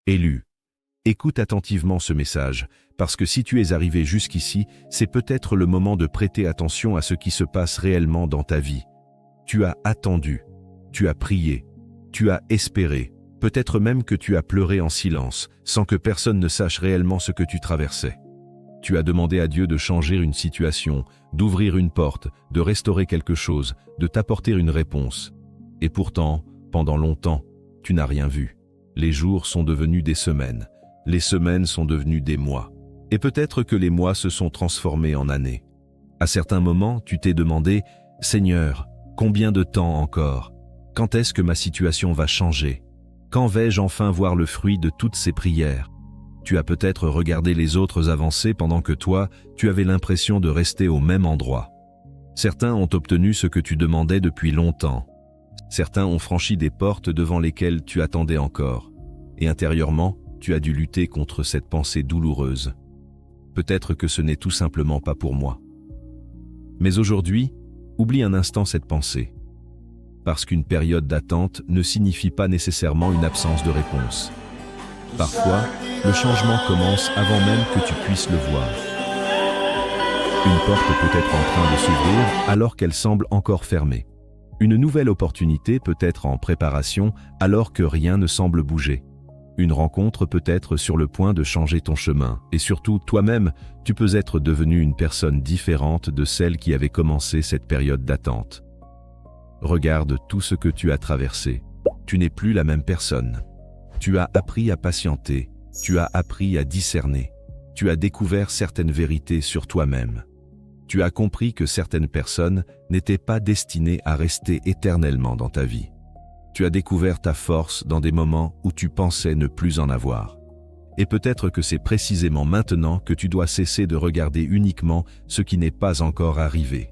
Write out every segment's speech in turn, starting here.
Élu. Écoute attentivement ce message, parce que si tu es arrivé jusqu'ici, c'est peut-être le moment de prêter attention à ce qui se passe réellement dans ta vie. Tu as attendu, tu as prié, tu as espéré, peut-être même que tu as pleuré en silence, sans que personne ne sache réellement ce que tu traversais. Tu as demandé à Dieu de changer une situation, d'ouvrir une porte, de restaurer quelque chose, de t'apporter une réponse. Et pourtant, pendant longtemps, tu n'as rien vu. Les jours sont devenus des semaines. Les semaines sont devenues des mois. Et peut-être que les mois se sont transformés en années. À certains moments, tu t'es demandé « Seigneur, combien de temps encore? Quand est-ce que ma situation va changer? Quand vais-je enfin voir le fruit de toutes ces prières ?» Tu as peut-être regardé les autres avancer pendant que toi, tu avais l'impression de rester au même endroit. Certains ont obtenu ce que tu demandais depuis longtemps. Certains ont franchi des portes devant lesquelles tu attendais encore. Et intérieurement, tu as dû lutter contre cette pensée douloureuse. Peut-être que ce n'est tout simplement pas pour moi. Mais aujourd'hui, oublie un instant cette pensée. Parce qu'une période d'attente ne signifie pas nécessairement une absence de réponse. Parfois, le changement commence avant même que tu puisses le voir. Une porte peut être en train de s'ouvrir alors qu'elle semble encore fermée. Une nouvelle opportunité peut être en préparation alors que rien ne semble bouger. Une rencontre peut être sur le point de changer ton chemin. Et surtout, toi-même, tu peux être devenu une personne différente de celle qui avait commencé cette période d'attente. Regarde tout ce que tu as traversé. Tu n'es plus la même personne. Tu as appris à patienter. Tu as appris à discerner. Tu as découvert certaines vérités sur toi-même. Tu as compris que certaines personnes n'étaient pas destinées à rester éternellement dans ta vie. Tu as découvert ta force dans des moments où tu pensais ne plus en avoir. Et peut-être que c'est précisément maintenant que tu dois cesser de regarder uniquement ce qui n'est pas encore arrivé.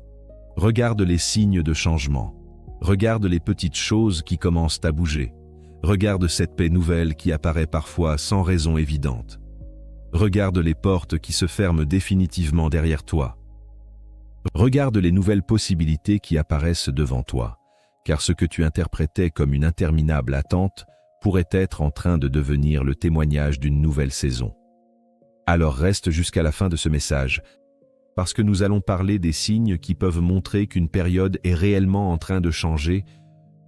Regarde les signes de changement. Regarde les petites choses qui commencent à bouger. Regarde cette paix nouvelle qui apparaît parfois sans raison évidente. Regarde les portes qui se ferment définitivement derrière toi. Regarde les nouvelles possibilités qui apparaissent devant toi, car ce que tu interprétais comme une interminable attente pourrait être en train de devenir le témoignage d'une nouvelle saison. Alors reste jusqu'à la fin de ce message, parce que nous allons parler des signes qui peuvent montrer qu'une période est réellement en train de changer,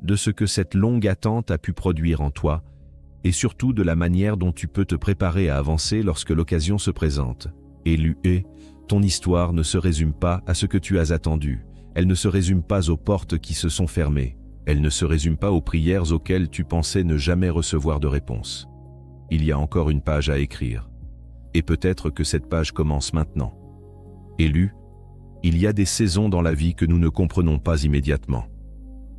de ce que cette longue attente a pu produire en toi, et surtout de la manière dont tu peux te préparer à avancer lorsque l'occasion se présente. Élu, ton histoire ne se résume pas à ce que tu as attendu, elle ne se résume pas aux portes qui se sont fermées, elle ne se résume pas aux prières auxquelles tu pensais ne jamais recevoir de réponse. Il y a encore une page à écrire, et peut-être que cette page commence maintenant. Élu, il y a des saisons dans la vie que nous ne comprenons pas immédiatement.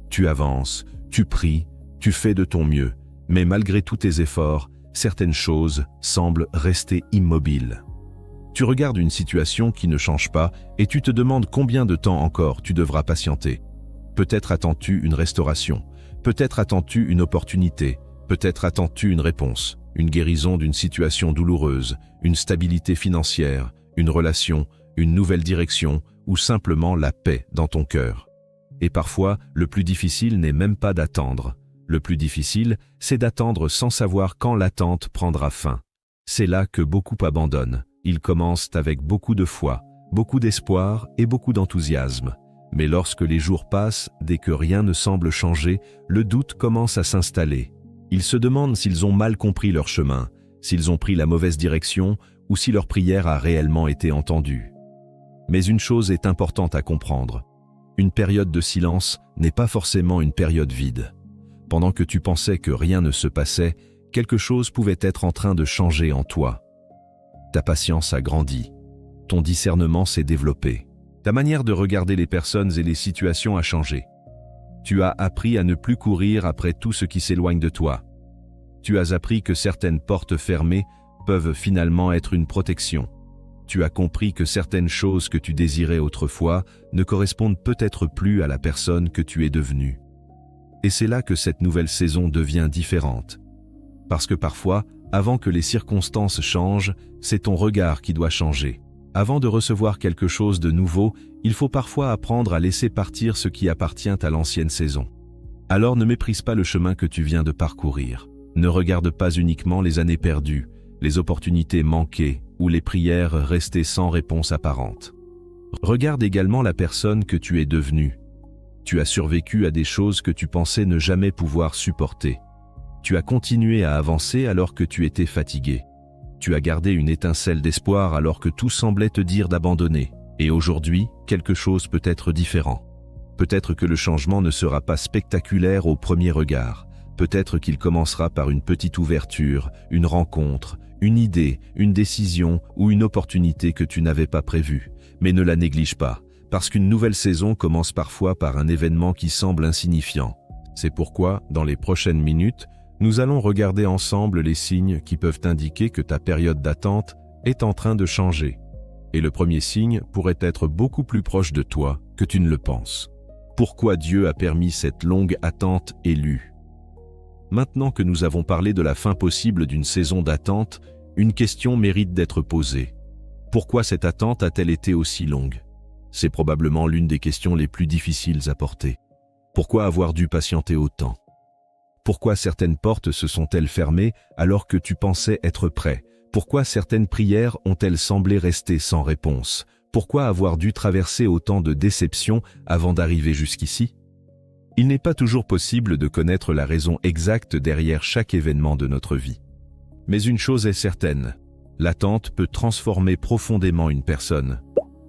Tu avances, tu pries, tu fais de ton mieux, mais malgré tous tes efforts, certaines choses semblent rester immobiles. Tu regardes une situation qui ne change pas et tu te demandes combien de temps encore tu devras patienter. Peut-être attends-tu une restauration, peut-être attends-tu une opportunité, peut-être attends-tu une réponse, une guérison d'une situation douloureuse, une stabilité financière, une relation, une nouvelle direction ou simplement la paix dans ton cœur. Et parfois, le plus difficile n'est même pas d'attendre. Le plus difficile, c'est d'attendre sans savoir quand l'attente prendra fin. C'est là que beaucoup abandonnent. Ils commencent avec beaucoup de foi, beaucoup d'espoir et beaucoup d'enthousiasme. Mais lorsque les jours passent, dès que rien ne semble changer, le doute commence à s'installer. Ils se demandent s'ils ont mal compris leur chemin, s'ils ont pris la mauvaise direction ou si leur prière a réellement été entendue. Mais une chose est importante à comprendre. Une période de silence n'est pas forcément une période vide. Pendant que tu pensais que rien ne se passait, quelque chose pouvait être en train de changer en toi. Ta patience a grandi. Ton discernement s'est développé. Ta manière de regarder les personnes et les situations a changé. Tu as appris à ne plus courir après tout ce qui s'éloigne de toi. Tu as appris que certaines portes fermées peuvent finalement être une protection. Tu as compris que certaines choses que tu désirais autrefois ne correspondent peut-être plus à la personne que tu es devenue. Et c'est là que cette nouvelle saison devient différente. Parce que parfois, avant que les circonstances changent, c'est ton regard qui doit changer. Avant de recevoir quelque chose de nouveau, il faut parfois apprendre à laisser partir ce qui appartient à l'ancienne saison. Alors ne méprise pas le chemin que tu viens de parcourir. Ne regarde pas uniquement les années perdues, les opportunités manquées ou les prières restées sans réponse apparente. Regarde également la personne que tu es devenue. Tu as survécu à des choses que tu pensais ne jamais pouvoir supporter. Tu as continué à avancer alors que tu étais fatigué. Tu as gardé une étincelle d'espoir alors que tout semblait te dire d'abandonner. Et aujourd'hui, quelque chose peut être différent. Peut-être que le changement ne sera pas spectaculaire au premier regard. Peut-être qu'il commencera par une petite ouverture, une rencontre, une idée, une décision ou une opportunité que tu n'avais pas prévue. Mais ne la néglige pas, parce qu'une nouvelle saison commence parfois par un événement qui semble insignifiant. C'est pourquoi, dans les prochaines minutes, nous allons regarder ensemble les signes qui peuvent indiquer que ta période d'attente est en train de changer. Et le premier signe pourrait être beaucoup plus proche de toi que tu ne le penses. Pourquoi Dieu a permis cette longue attente est lue? Maintenant que nous avons parlé de la fin possible d'une saison d'attente, une question mérite d'être posée. Pourquoi cette attente a-t-elle été aussi longue? C'est probablement l'une des questions les plus difficiles à porter. Pourquoi avoir dû patienter autant? Pourquoi certaines portes se sont-elles fermées alors que tu pensais être prêt? Pourquoi certaines prières ont-elles semblé rester sans réponse? Pourquoi avoir dû traverser autant de déceptions avant d'arriver jusqu'ici? Il n'est pas toujours possible de connaître la raison exacte derrière chaque événement de notre vie. Mais une chose est certaine, l'attente peut transformer profondément une personne.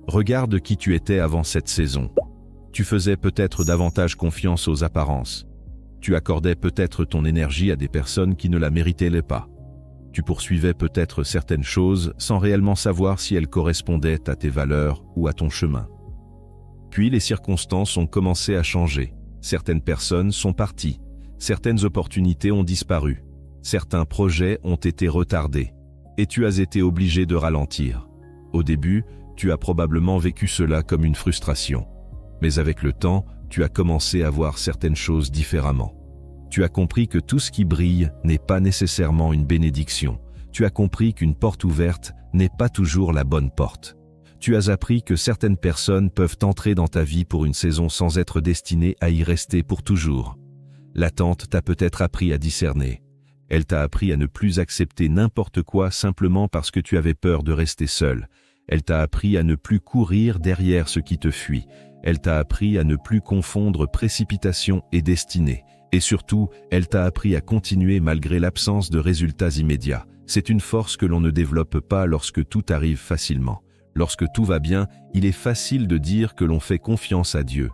Regarde qui tu étais avant cette saison. Tu faisais peut-être davantage confiance aux apparences. Tu accordais peut-être ton énergie à des personnes qui ne la méritaient pas. Tu poursuivais peut-être certaines choses sans réellement savoir si elles correspondaient à tes valeurs ou à ton chemin. Puis les circonstances ont commencé à changer. Certaines personnes sont parties. Certaines opportunités ont disparu. Certains projets ont été retardés. Et tu as été obligé de ralentir. Au début, tu as probablement vécu cela comme une frustration. Mais avec le temps, tu as commencé à voir certaines choses différemment. Tu as compris que tout ce qui brille n'est pas nécessairement une bénédiction. Tu as compris qu'une porte ouverte n'est pas toujours la bonne porte. Tu as appris que certaines personnes peuvent entrer dans ta vie pour une saison sans être destinées à y rester pour toujours. L'attente t'a peut-être appris à discerner. Elle t'a appris à ne plus accepter n'importe quoi simplement parce que tu avais peur de rester seul. Elle t'a appris à ne plus courir derrière ce qui te fuit. Elle t'a appris à ne plus confondre précipitation et destinée. Et surtout, elle t'a appris à continuer malgré l'absence de résultats immédiats. C'est une force que l'on ne développe pas lorsque tout arrive facilement. Lorsque tout va bien, il est facile de dire que l'on fait confiance à Dieu.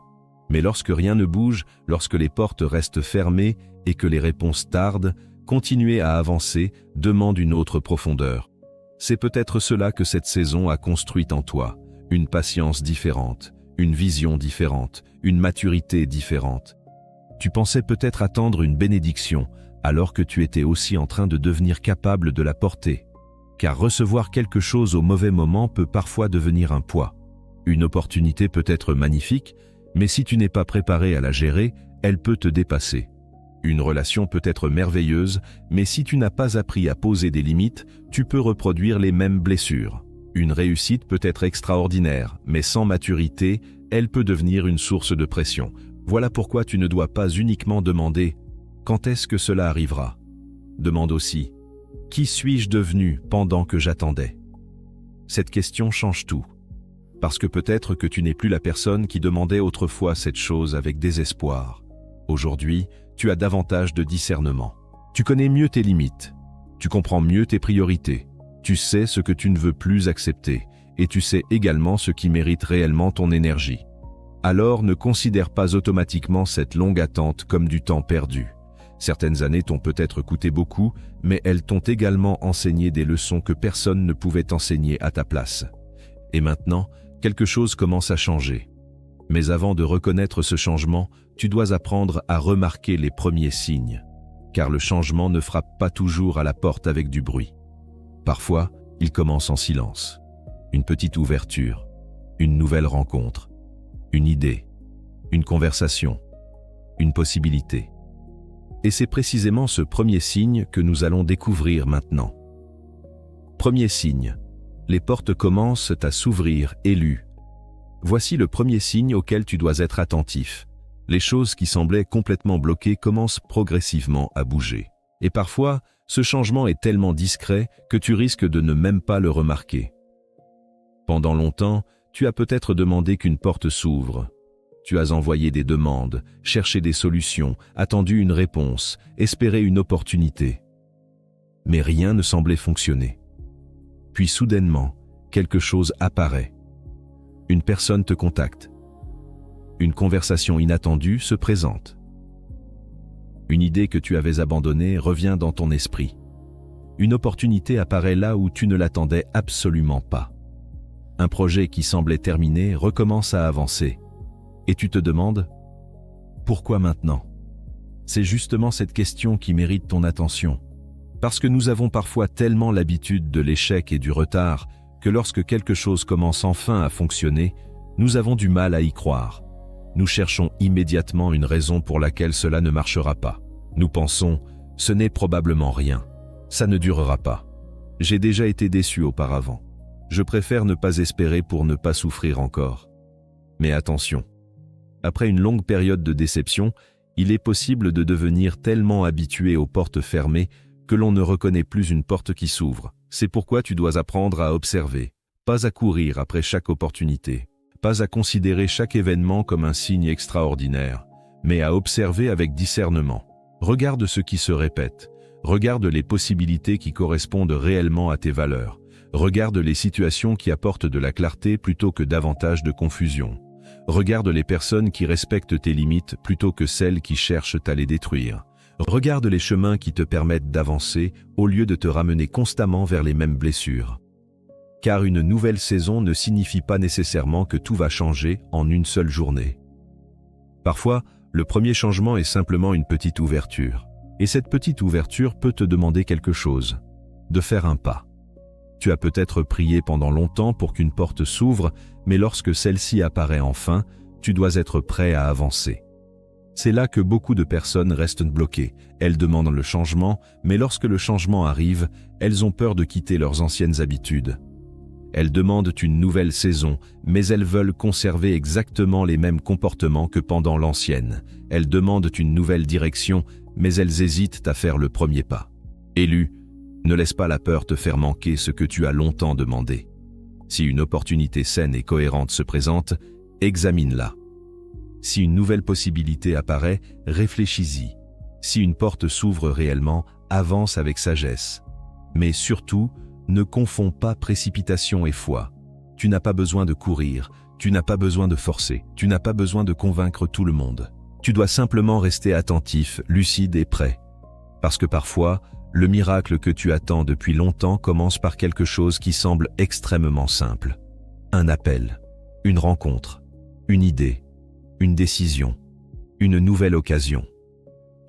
Mais lorsque rien ne bouge, lorsque les portes restent fermées et que les réponses tardent, continuer à avancer demande une autre profondeur. C'est peut-être cela que cette saison a construit en toi, une patience différente, une vision différente, une maturité différente. Tu pensais peut-être attendre une bénédiction, alors que tu étais aussi en train de devenir capable de la porter. Car recevoir quelque chose au mauvais moment peut parfois devenir un poids. Une opportunité peut être magnifique, mais si tu n'es pas préparé à la gérer, elle peut te dépasser. Une relation peut être merveilleuse, mais si tu n'as pas appris à poser des limites, tu peux reproduire les mêmes blessures. Une réussite peut être extraordinaire, mais sans maturité, elle peut devenir une source de pression. Voilà pourquoi tu ne dois pas uniquement demander « Quand est-ce que cela arrivera ?» Demande aussi « Qui suis-je devenu pendant que j'attendais ?» Cette question change tout. Parce que peut-être que tu n'es plus la personne qui demandait autrefois cette chose avec désespoir. Aujourd'hui, tu as davantage de discernement. Tu connais mieux tes limites. Tu comprends mieux tes priorités. Tu sais ce que tu ne veux plus accepter. Et tu sais également ce qui mérite réellement ton énergie. Alors ne considère pas automatiquement cette longue attente comme du temps perdu. Certaines années t'ont peut-être coûté beaucoup, mais elles t'ont également enseigné des leçons que personne ne pouvait enseigner à ta place. Et maintenant, quelque chose commence à changer. Mais avant de reconnaître ce changement, tu dois apprendre à remarquer les premiers signes. Car le changement ne frappe pas toujours à la porte avec du bruit. Parfois, il commence en silence. Une petite ouverture, une nouvelle rencontre, une idée, une conversation, une possibilité. Et c'est précisément ce premier signe que nous allons découvrir maintenant. Premier signe, les portes commencent à s'ouvrir élues. Voici le premier signe auquel tu dois être attentif. Les choses qui semblaient complètement bloquées commencent progressivement à bouger. Et parfois, ce changement est tellement discret que tu risques de ne même pas le remarquer. Pendant longtemps, tu as peut-être demandé qu'une porte s'ouvre. Tu as envoyé des demandes, cherché des solutions, attendu une réponse, espéré une opportunité. Mais rien ne semblait fonctionner. Puis soudainement, quelque chose apparaît. Une personne te contacte. Une conversation inattendue se présente. Une idée que tu avais abandonnée revient dans ton esprit. Une opportunité apparaît là où tu ne l'attendais absolument pas. Un projet qui semblait terminé recommence à avancer. Et tu te demandes, pourquoi maintenant? C'est justement cette question qui mérite ton attention. Parce que nous avons parfois tellement l'habitude de l'échec et du retard que lorsque quelque chose commence enfin à fonctionner, nous avons du mal à y croire. Nous cherchons immédiatement une raison pour laquelle cela ne marchera pas. Nous pensons, ce n'est probablement rien. Ça ne durera pas. J'ai déjà été déçu auparavant. Je préfère ne pas espérer pour ne pas souffrir encore. Mais attention, après une longue période de déception, il est possible de devenir tellement habitué aux portes fermées que l'on ne reconnaît plus une porte qui s'ouvre. C'est pourquoi tu dois apprendre à observer, pas à courir après chaque opportunité, pas à considérer chaque événement comme un signe extraordinaire, mais à observer avec discernement. Regarde ce qui se répète, regarde les possibilités qui correspondent réellement à tes valeurs, regarde les situations qui apportent de la clarté plutôt que davantage de confusion. Regarde les personnes qui respectent tes limites plutôt que celles qui cherchent à les détruire. Regarde les chemins qui te permettent d'avancer au lieu de te ramener constamment vers les mêmes blessures. Car une nouvelle saison ne signifie pas nécessairement que tout va changer en une seule journée. Parfois, le premier changement est simplement une petite ouverture. Et cette petite ouverture peut te demander quelque chose, de faire un pas. Tu as peut-être prié pendant longtemps pour qu'une porte s'ouvre, mais lorsque celle-ci apparaît enfin, tu dois être prêt à avancer. C'est là que beaucoup de personnes restent bloquées. Elles demandent le changement, mais lorsque le changement arrive, elles ont peur de quitter leurs anciennes habitudes. Elles demandent une nouvelle saison, mais elles veulent conserver exactement les mêmes comportements que pendant l'ancienne. Elles demandent une nouvelle direction, mais elles hésitent à faire le premier pas. Élu, ne laisse pas la peur te faire manquer ce que tu as longtemps demandé. Si une opportunité saine et cohérente se présente, examine-la. Si une nouvelle possibilité apparaît, réfléchis-y. Si une porte s'ouvre réellement, avance avec sagesse. Mais surtout, ne confonds pas précipitation et foi. Tu n'as pas besoin de courir, tu n'as pas besoin de forcer, tu n'as pas besoin de convaincre tout le monde. Tu dois simplement rester attentif, lucide et prêt. Parce que parfois, le miracle que tu attends depuis longtemps commence par quelque chose qui semble extrêmement simple. Un appel, une rencontre, une idée, une décision, une nouvelle occasion.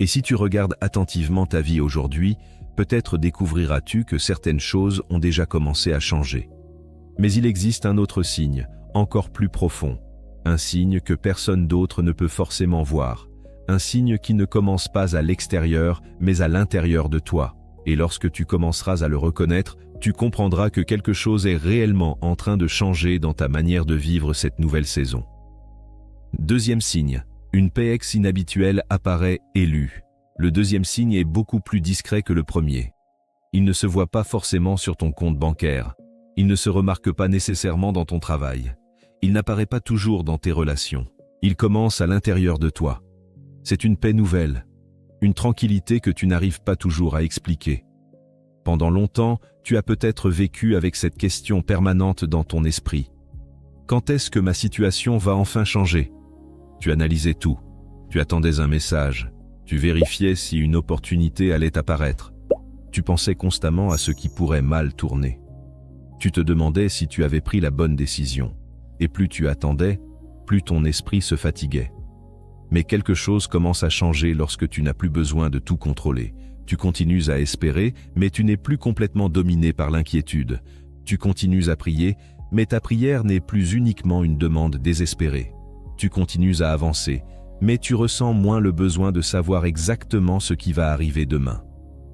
Et si tu regardes attentivement ta vie aujourd'hui, peut-être découvriras-tu que certaines choses ont déjà commencé à changer. Mais il existe un autre signe, encore plus profond, un signe que personne d'autre ne peut forcément voir, un signe qui ne commence pas à l'extérieur, mais à l'intérieur de toi. Et lorsque tu commenceras à le reconnaître, tu comprendras que quelque chose est réellement en train de changer dans ta manière de vivre cette nouvelle saison. Deuxième signe, une PX inhabituelle apparaît élue. Le deuxième signe est beaucoup plus discret que le premier. Il ne se voit pas forcément sur ton compte bancaire. Il ne se remarque pas nécessairement dans ton travail. Il n'apparaît pas toujours dans tes relations. Il commence à l'intérieur de toi. C'est une paix nouvelle, une tranquillité que tu n'arrives pas toujours à expliquer. Pendant longtemps, tu as peut-être vécu avec cette question permanente dans ton esprit. Quand est-ce que ma situation va enfin changer ? Tu analysais tout. Tu attendais un message. Tu vérifiais si une opportunité allait apparaître. Tu pensais constamment à ce qui pourrait mal tourner. Tu te demandais si tu avais pris la bonne décision. Et plus tu attendais, plus ton esprit se fatiguait. Mais quelque chose commence à changer lorsque tu n'as plus besoin de tout contrôler. Tu continues à espérer, mais tu n'es plus complètement dominé par l'inquiétude. Tu continues à prier, mais ta prière n'est plus uniquement une demande désespérée. Tu continues à avancer, mais tu ressens moins le besoin de savoir exactement ce qui va arriver demain.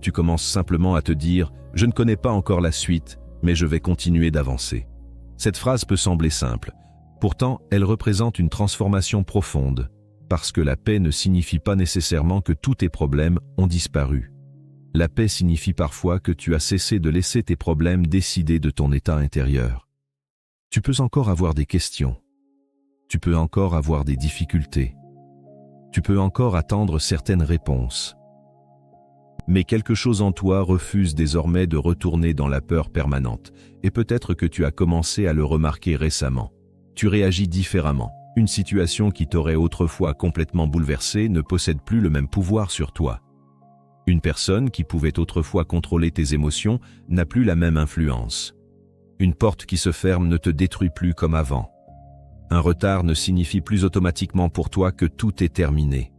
Tu commences simplement à te dire « Je ne connais pas encore la suite, mais je vais continuer d'avancer ». Cette phrase peut sembler simple. Pourtant, elle représente une transformation profonde, parce que la paix ne signifie pas nécessairement que tous tes problèmes ont disparu. La paix signifie parfois que tu as cessé de laisser tes problèmes décider de ton état intérieur. Tu peux encore avoir des questions. Tu peux encore avoir des difficultés. Tu peux encore attendre certaines réponses. Mais quelque chose en toi refuse désormais de retourner dans la peur permanente, et peut-être que tu as commencé à le remarquer récemment. Tu réagis différemment. Une situation qui t'aurait autrefois complètement bouleversé ne possède plus le même pouvoir sur toi. Une personne qui pouvait autrefois contrôler tes émotions n'a plus la même influence. Une porte qui se ferme ne te détruit plus comme avant. Un retard ne signifie plus automatiquement pour toi que tout est terminé.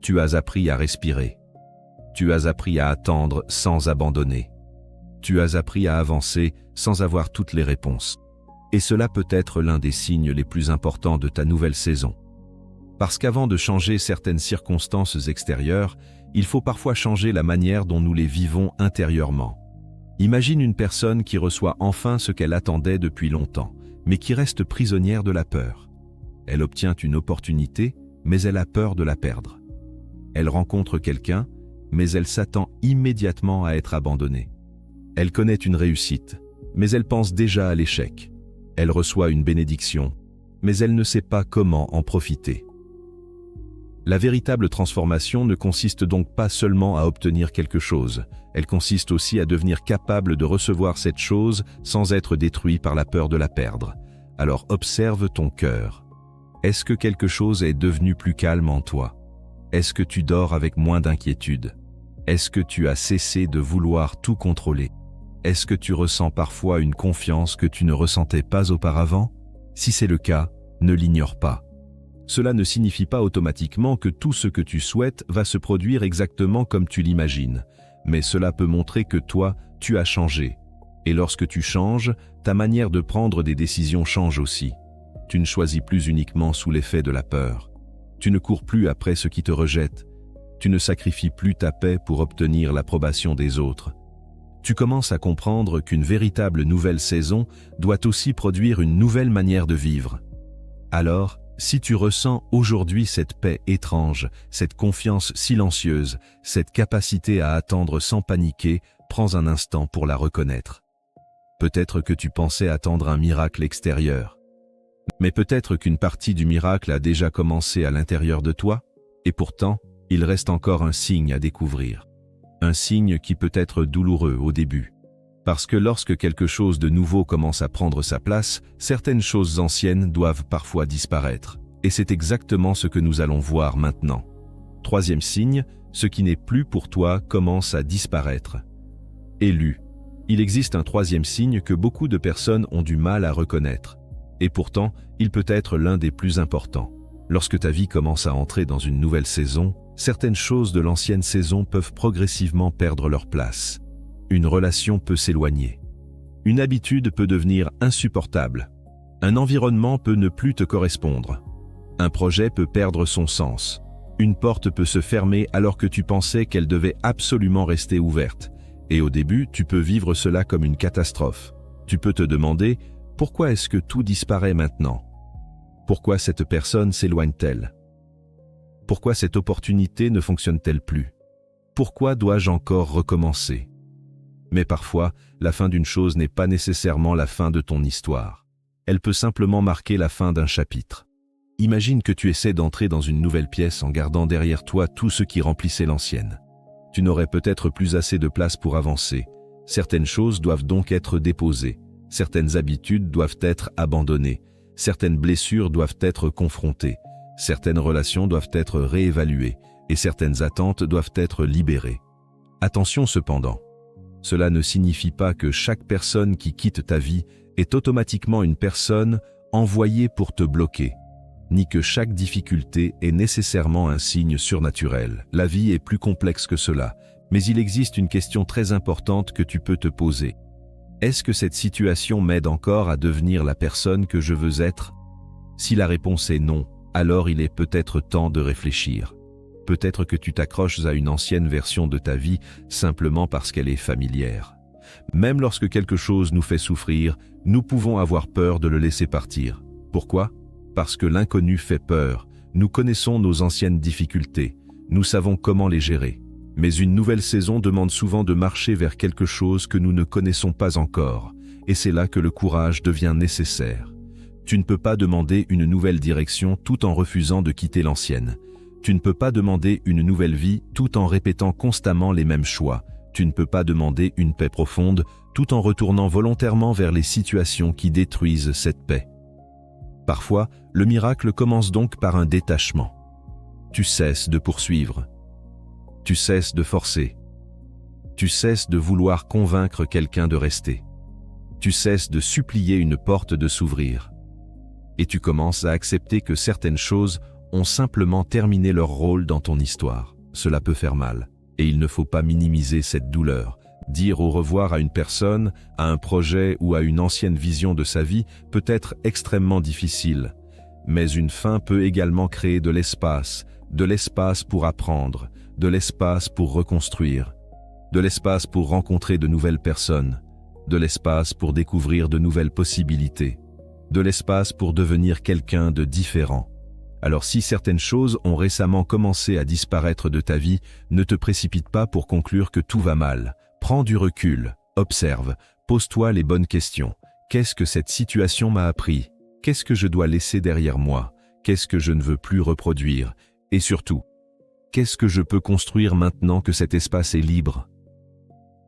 Tu as appris à respirer. Tu as appris à attendre sans abandonner. Tu as appris à avancer sans avoir toutes les réponses. Et cela peut être l'un des signes les plus importants de ta nouvelle saison. Parce qu'avant de changer certaines circonstances extérieures, il faut parfois changer la manière dont nous les vivons intérieurement. Imagine une personne qui reçoit enfin ce qu'elle attendait depuis longtemps, mais qui reste prisonnière de la peur. Elle obtient une opportunité, mais elle a peur de la perdre. Elle rencontre quelqu'un, mais elle s'attend immédiatement à être abandonnée. Elle connaît une réussite, mais elle pense déjà à l'échec. Elle reçoit une bénédiction, mais elle ne sait pas comment en profiter. La véritable transformation ne consiste donc pas seulement à obtenir quelque chose, elle consiste aussi à devenir capable de recevoir cette chose sans être détruit par la peur de la perdre. Alors observe ton cœur. Est-ce que quelque chose est devenu plus calme en toi? Est-ce que tu dors avec moins d'inquiétude? Est-ce que tu as cessé de vouloir tout contrôler? Est-ce que tu ressens parfois une confiance que tu ne ressentais pas auparavant? Si c'est le cas, ne l'ignore pas. Cela ne signifie pas automatiquement que tout ce que tu souhaites va se produire exactement comme tu l'imagines, mais cela peut montrer que toi, tu as changé. Et lorsque tu changes, ta manière de prendre des décisions change aussi. Tu ne choisis plus uniquement sous l'effet de la peur. Tu ne cours plus après ceux qui te rejettent. Tu ne sacrifies plus ta paix pour obtenir l'approbation des autres. Tu commences à comprendre qu'une véritable nouvelle saison doit aussi produire une nouvelle manière de vivre. Alors, si tu ressens aujourd'hui cette paix étrange, cette confiance silencieuse, cette capacité à attendre sans paniquer, prends un instant pour la reconnaître. Peut-être que tu pensais attendre un miracle extérieur. Mais peut-être qu'une partie du miracle a déjà commencé à l'intérieur de toi, et pourtant, il reste encore un signe à découvrir. Un signe qui peut être douloureux au début. Parce que lorsque quelque chose de nouveau commence à prendre sa place, certaines choses anciennes doivent parfois disparaître. Et c'est exactement ce que nous allons voir maintenant. Troisième signe, ce qui n'est plus pour toi commence à disparaître. Élu. Il existe un troisième signe que beaucoup de personnes ont du mal à reconnaître. Et pourtant, il peut être l'un des plus importants. Lorsque ta vie commence à entrer dans une nouvelle saison, certaines choses de l'ancienne saison peuvent progressivement perdre leur place. Une relation peut s'éloigner. Une habitude peut devenir insupportable. Un environnement peut ne plus te correspondre. Un projet peut perdre son sens. Une porte peut se fermer alors que tu pensais qu'elle devait absolument rester ouverte. Et au début, tu peux vivre cela comme une catastrophe. Tu peux te demander, pourquoi est-ce que tout disparaît maintenant? Pourquoi cette personne s'éloigne-t-elle? Pourquoi cette opportunité ne fonctionne-t-elle plus? Pourquoi dois-je encore recommencer? Mais parfois, la fin d'une chose n'est pas nécessairement la fin de ton histoire. Elle peut simplement marquer la fin d'un chapitre. Imagine que tu essaies d'entrer dans une nouvelle pièce en gardant derrière toi tout ce qui remplissait l'ancienne. Tu n'aurais peut-être plus assez de place pour avancer. Certaines choses doivent donc être déposées. Certaines habitudes doivent être abandonnées. Certaines blessures doivent être confrontées. Certaines relations doivent être réévaluées. Et certaines attentes doivent être libérées. Attention cependant. Cela ne signifie pas que chaque personne qui quitte ta vie est automatiquement une personne envoyée pour te bloquer, ni que chaque difficulté est nécessairement un signe surnaturel. La vie est plus complexe que cela, mais il existe une question très importante que tu peux te poser. Est-ce que cette situation m'aide encore à devenir la personne que je veux être? Si la réponse est non, alors il est peut-être temps de réfléchir. Peut-être que tu t'accroches à une ancienne version de ta vie simplement parce qu'elle est familière. Même lorsque quelque chose nous fait souffrir, nous pouvons avoir peur de le laisser partir. Pourquoi? Parce que l'inconnu fait peur. Nous connaissons nos anciennes difficultés. Nous savons comment les gérer. Mais une nouvelle saison demande souvent de marcher vers quelque chose que nous ne connaissons pas encore, et c'est là que le courage devient nécessaire. Tu ne peux pas demander une nouvelle direction tout en refusant de quitter l'ancienne. Tu ne peux pas demander une nouvelle vie tout en répétant constamment les mêmes choix. Tu ne peux pas demander une paix profonde tout en retournant volontairement vers les situations qui détruisent cette paix. Parfois, le miracle commence donc par un détachement. Tu cesses de poursuivre. Tu cesses de forcer. Tu cesses de vouloir convaincre quelqu'un de rester. Tu cesses de supplier une porte de s'ouvrir. Et tu commences à accepter que certaines choses ont simplement terminé leur rôle dans ton histoire. Cela peut faire mal, et il ne faut pas minimiser cette douleur. Dire au revoir à une personne, à un projet ou à une ancienne vision de sa vie peut être extrêmement difficile. Mais une fin peut également créer de l'espace pour apprendre, de l'espace pour reconstruire, de l'espace pour rencontrer de nouvelles personnes, de l'espace pour découvrir de nouvelles possibilités, de l'espace pour devenir quelqu'un de différent. Alors si certaines choses ont récemment commencé à disparaître de ta vie, ne te précipite pas pour conclure que tout va mal. Prends du recul, observe, pose-toi les bonnes questions. Qu'est-ce que cette situation m'a appris? Qu'est-ce que je dois laisser derrière moi? Qu'est-ce que je ne veux plus reproduire? Et surtout, qu'est-ce que je peux construire maintenant que cet espace est libre?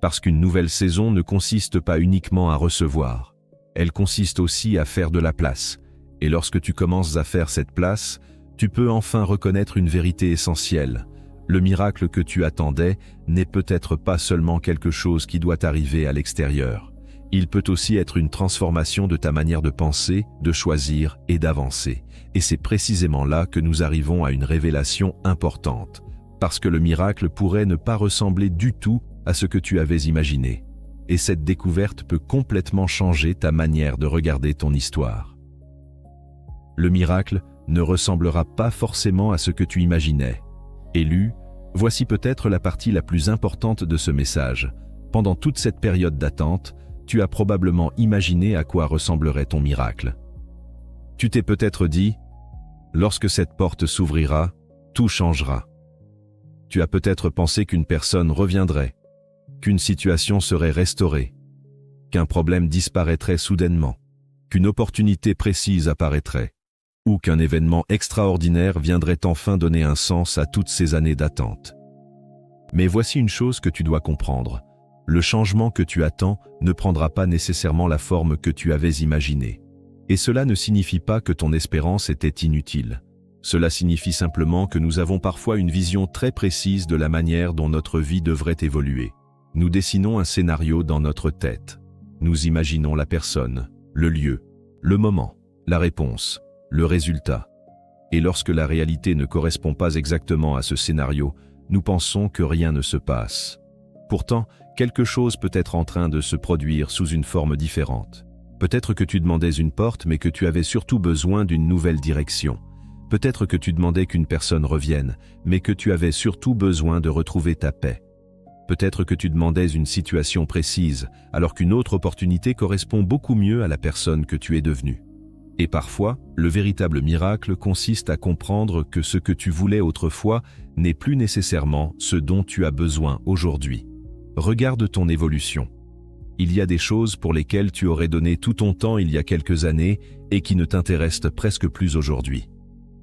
Parce qu'une nouvelle saison ne consiste pas uniquement à recevoir. Elle consiste aussi à faire de la place. Et lorsque tu commences à faire cette place, tu peux enfin reconnaître une vérité essentielle. Le miracle que tu attendais n'est peut-être pas seulement quelque chose qui doit arriver à l'extérieur. Il peut aussi être une transformation de ta manière de penser, de choisir et d'avancer. Et c'est précisément là que nous arrivons à une révélation importante. Parce que le miracle pourrait ne pas ressembler du tout à ce que tu avais imaginé. Et cette découverte peut complètement changer ta manière de regarder ton histoire. Le miracle ne ressemblera pas forcément à ce que tu imaginais. Élu, voici peut-être la partie la plus importante de ce message. Pendant toute cette période d'attente, tu as probablement imaginé à quoi ressemblerait ton miracle. Tu t'es peut-être dit, lorsque cette porte s'ouvrira, tout changera. Tu as peut-être pensé qu'une personne reviendrait, qu'une situation serait restaurée, qu'un problème disparaîtrait soudainement, qu'une opportunité précise apparaîtrait, ou qu'un événement extraordinaire viendrait enfin donner un sens à toutes ces années d'attente. Mais voici une chose que tu dois comprendre. Le changement que tu attends ne prendra pas nécessairement la forme que tu avais imaginée. Et cela ne signifie pas que ton espérance était inutile. Cela signifie simplement que nous avons parfois une vision très précise de la manière dont notre vie devrait évoluer. Nous dessinons un scénario dans notre tête. Nous imaginons la personne, le lieu, le moment, la réponse, le résultat. Et lorsque la réalité ne correspond pas exactement à ce scénario, nous pensons que rien ne se passe. Pourtant, quelque chose peut être en train de se produire sous une forme différente. Peut-être que tu demandais une porte, mais que tu avais surtout besoin d'une nouvelle direction. Peut-être que tu demandais qu'une personne revienne, mais que tu avais surtout besoin de retrouver ta paix. Peut-être que tu demandais une situation précise, alors qu'une autre opportunité correspond beaucoup mieux à la personne que tu es devenue. Et parfois, le véritable miracle consiste à comprendre que ce que tu voulais autrefois n'est plus nécessairement ce dont tu as besoin aujourd'hui. Regarde ton évolution. Il y a des choses pour lesquelles tu aurais donné tout ton temps il y a quelques années et qui ne t'intéressent presque plus aujourd'hui.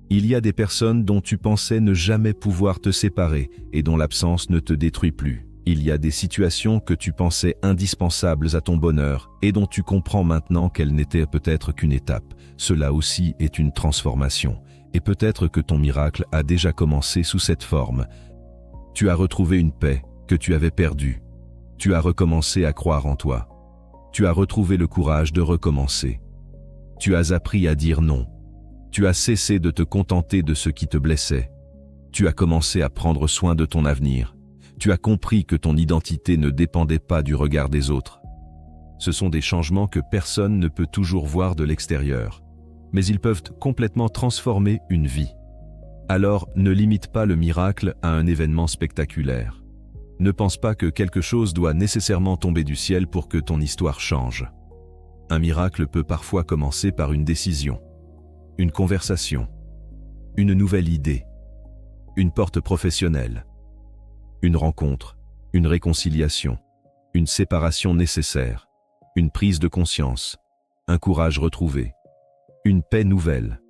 Il y a des personnes dont tu pensais ne jamais pouvoir te séparer et dont l'absence ne te détruit plus. Il y a des situations que tu pensais indispensables à ton bonheur et dont tu comprends maintenant qu'elles n'étaient peut-être qu'une étape. Cela aussi est une transformation. Et peut-être que ton miracle a déjà commencé sous cette forme. Tu as retrouvé une paix que tu avais perdue. Tu as recommencé à croire en toi. Tu as retrouvé le courage de recommencer. Tu as appris à dire non. Tu as cessé de te contenter de ce qui te blessait. Tu as commencé à prendre soin de ton avenir. Tu as compris que ton identité ne dépendait pas du regard des autres. Ce sont des changements que personne ne peut toujours voir de l'extérieur, mais ils peuvent complètement transformer une vie. Alors, ne limite pas le miracle à un événement spectaculaire. Ne pense pas que quelque chose doit nécessairement tomber du ciel pour que ton histoire change. Un miracle peut parfois commencer par une décision, une conversation, une nouvelle idée, une porte professionnelle, une rencontre, une réconciliation, une séparation nécessaire, une prise de conscience, un courage retrouvé, une paix nouvelle,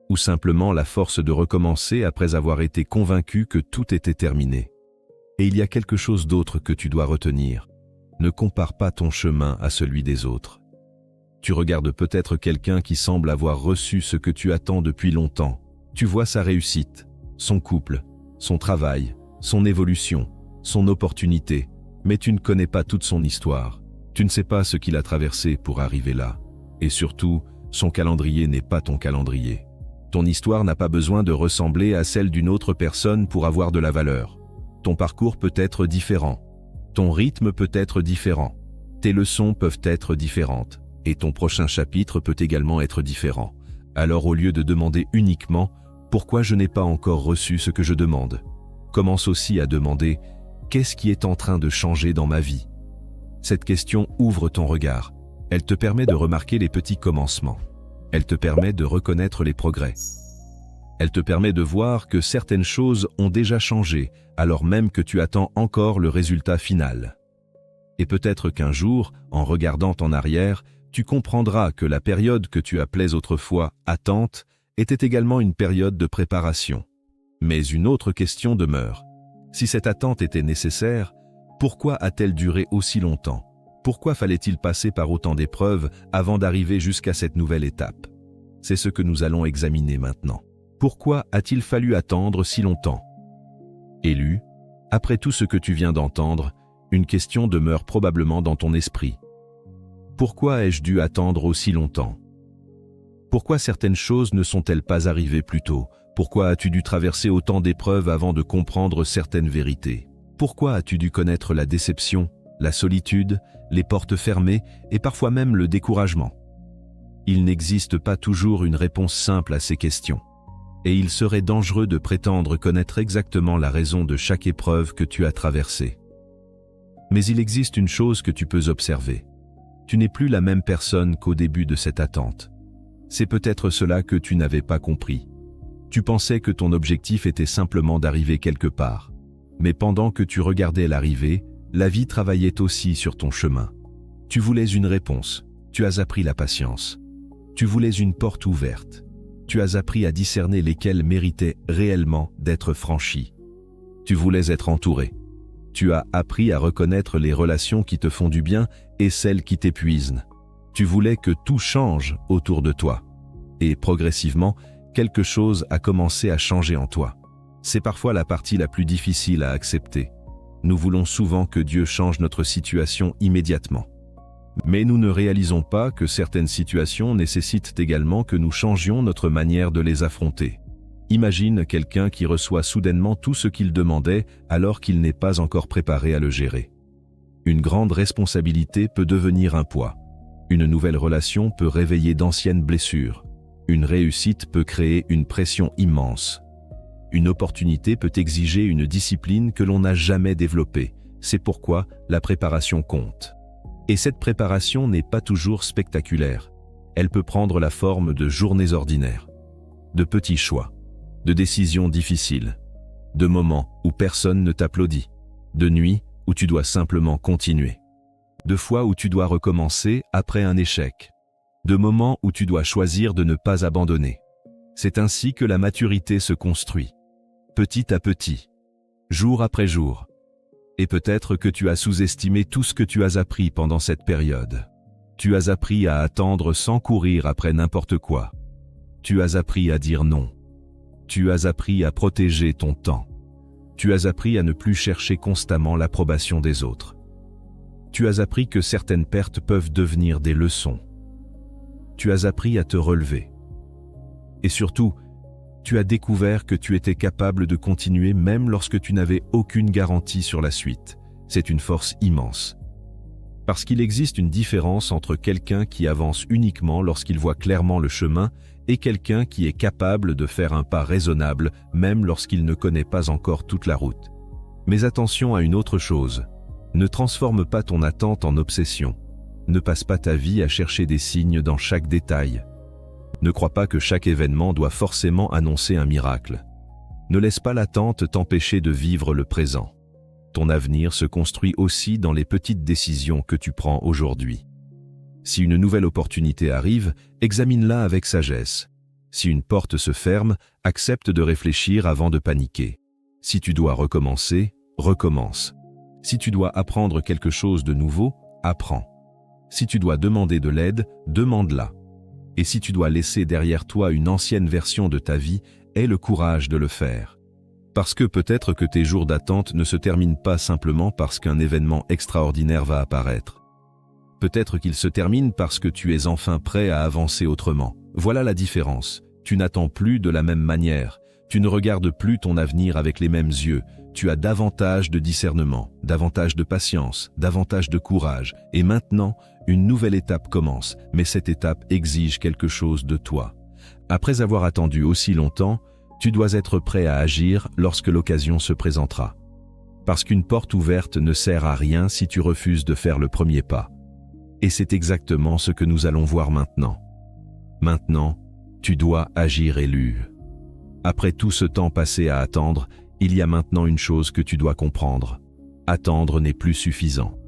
ou simplement la force de recommencer après avoir été convaincu que tout était terminé. Et il y a quelque chose d'autre que tu dois retenir. Ne compare pas ton chemin à celui des autres. Tu regardes peut-être quelqu'un qui semble avoir reçu ce que tu attends depuis longtemps. Tu vois sa réussite, son couple, son travail, son évolution, son opportunité, mais tu ne connais pas toute son histoire. Tu ne sais pas ce qu'il a traversé pour arriver là. Et surtout, son calendrier n'est pas ton calendrier. Ton histoire n'a pas besoin de ressembler à celle d'une autre personne pour avoir de la valeur. Ton parcours peut être différent. Ton rythme peut être différent. Tes leçons peuvent être différentes. Et ton prochain chapitre peut également être différent. Alors au lieu de demander uniquement « Pourquoi je n'ai pas encore reçu ce que je demande ?», commence aussi à demander « Qu'est-ce qui est en train de changer dans ma vie ?» Cette question ouvre ton regard. Elle te permet de remarquer les petits commencements. Elle te permet de reconnaître les progrès. Elle te permet de voir que certaines choses ont déjà changé, alors même que tu attends encore le résultat final. Et peut-être qu'un jour, en regardant en arrière, tu comprendras que la période que tu appelais autrefois « attente » était également une période de préparation. Mais une autre question demeure. Si cette attente était nécessaire, pourquoi a-t-elle duré aussi longtemps ? Pourquoi fallait-il passer par autant d'épreuves avant d'arriver jusqu'à cette nouvelle étape ? C'est ce que nous allons examiner maintenant. Pourquoi a-t-il fallu attendre si longtemps ? Élu, après tout ce que tu viens d'entendre, une question demeure probablement dans ton esprit. Pourquoi ai-je dû attendre aussi longtemps ? Pourquoi certaines choses ne sont-elles pas arrivées plus tôt ? Pourquoi as-tu dû traverser autant d'épreuves avant de comprendre certaines vérités ? Pourquoi as-tu dû connaître la déception, la solitude, les portes fermées et parfois même le découragement ? Il n'existe pas toujours une réponse simple à ces questions. Et il serait dangereux de prétendre connaître exactement la raison de chaque épreuve que tu as traversée. Mais il existe une chose que tu peux observer. Tu n'es plus la même personne qu'au début de cette attente. C'est peut-être cela que tu n'avais pas compris. Tu pensais que ton objectif était simplement d'arriver quelque part. Mais pendant que tu regardais l'arrivée, la vie travaillait aussi sur ton chemin. Tu voulais une réponse, tu as appris la patience. Tu voulais une porte ouverte. Tu as appris à discerner lesquelles méritaient réellement d'être franchies. Tu voulais être entouré. Tu as appris à reconnaître les relations qui te font du bien et celles qui t'épuisent. Tu voulais que tout change autour de toi. Et progressivement, quelque chose a commencé à changer en toi. C'est parfois la partie la plus difficile à accepter. Nous voulons souvent que Dieu change notre situation immédiatement. Mais nous ne réalisons pas que certaines situations nécessitent également que nous changions notre manière de les affronter. Imagine quelqu'un qui reçoit soudainement tout ce qu'il demandait alors qu'il n'est pas encore préparé à le gérer. Une grande responsabilité peut devenir un poids. Une nouvelle relation peut réveiller d'anciennes blessures. Une réussite peut créer une pression immense. Une opportunité peut exiger une discipline que l'on n'a jamais développée. C'est pourquoi la préparation compte. Et cette préparation n'est pas toujours spectaculaire. Elle peut prendre la forme de journées ordinaires, de petits choix, de décisions difficiles, de moments où personne ne t'applaudit, de nuits où tu dois simplement continuer, de fois où tu dois recommencer après un échec, de moments où tu dois choisir de ne pas abandonner. C'est ainsi que la maturité se construit, petit à petit, jour après jour. Et peut-être que tu as sous-estimé tout ce que tu as appris pendant cette période. Tu as appris à attendre sans courir après n'importe quoi. Tu as appris à dire non. Tu as appris à protéger ton temps. Tu as appris à ne plus chercher constamment l'approbation des autres. Tu as appris que certaines pertes peuvent devenir des leçons. Tu as appris à te relever. Et surtout, tu as découvert que tu étais capable de continuer même lorsque tu n'avais aucune garantie sur la suite. C'est une force immense. Parce qu'il existe une différence entre quelqu'un qui avance uniquement lorsqu'il voit clairement le chemin et quelqu'un qui est capable de faire un pas raisonnable même lorsqu'il ne connaît pas encore toute la route. Mais attention à une autre chose. Ne transforme pas ton attente en obsession. Ne passe pas ta vie à chercher des signes dans chaque détail. Ne crois pas que chaque événement doit forcément annoncer un miracle. Ne laisse pas l'attente t'empêcher de vivre le présent. Ton avenir se construit aussi dans les petites décisions que tu prends aujourd'hui. Si une nouvelle opportunité arrive, examine-la avec sagesse. Si une porte se ferme, accepte de réfléchir avant de paniquer. Si tu dois recommencer, recommence. Si tu dois apprendre quelque chose de nouveau, apprends. Si tu dois demander de l'aide, demande-la. Et si tu dois laisser derrière toi une ancienne version de ta vie, aie le courage de le faire. Parce que peut-être que tes jours d'attente ne se terminent pas simplement parce qu'un événement extraordinaire va apparaître. Peut-être qu'il se termine parce que tu es enfin prêt à avancer autrement. Voilà la différence. Tu n'attends plus de la même manière. Tu ne regardes plus ton avenir avec les mêmes yeux. Tu as davantage de discernement, davantage de patience, davantage de courage. Et maintenant, une nouvelle étape commence. Mais cette étape exige quelque chose de toi. Après avoir attendu aussi longtemps, tu dois être prêt à agir lorsque l'occasion se présentera. Parce qu'une porte ouverte ne sert à rien si tu refuses de faire le premier pas. Et c'est exactement ce que nous allons voir maintenant. Maintenant, tu dois agir élu. Après tout ce temps passé à attendre, il y a maintenant une chose que tu dois comprendre. Attendre n'est plus suffisant.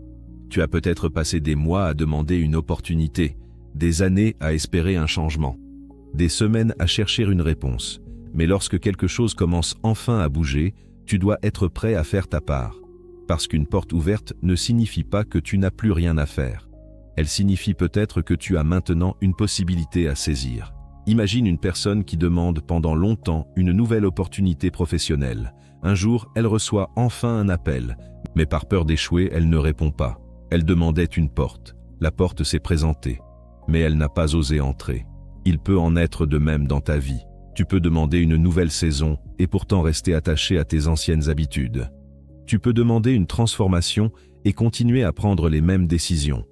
Tu as peut-être passé des mois à demander une opportunité, des années à espérer un changement, des semaines à chercher une réponse. Mais lorsque quelque chose commence enfin à bouger, tu dois être prêt à faire ta part. Parce qu'une porte ouverte ne signifie pas que tu n'as plus rien à faire. Elle signifie peut-être que tu as maintenant une possibilité à saisir. Imagine une personne qui demande pendant longtemps une nouvelle opportunité professionnelle. Un jour, elle reçoit enfin un appel, mais par peur d'échouer, elle ne répond pas. Elle demandait une porte. La porte s'est présentée, mais elle n'a pas osé entrer. Il peut en être de même dans ta vie. Tu peux demander une nouvelle saison et pourtant rester attaché à tes anciennes habitudes. Tu peux demander une transformation et continuer à prendre les mêmes décisions.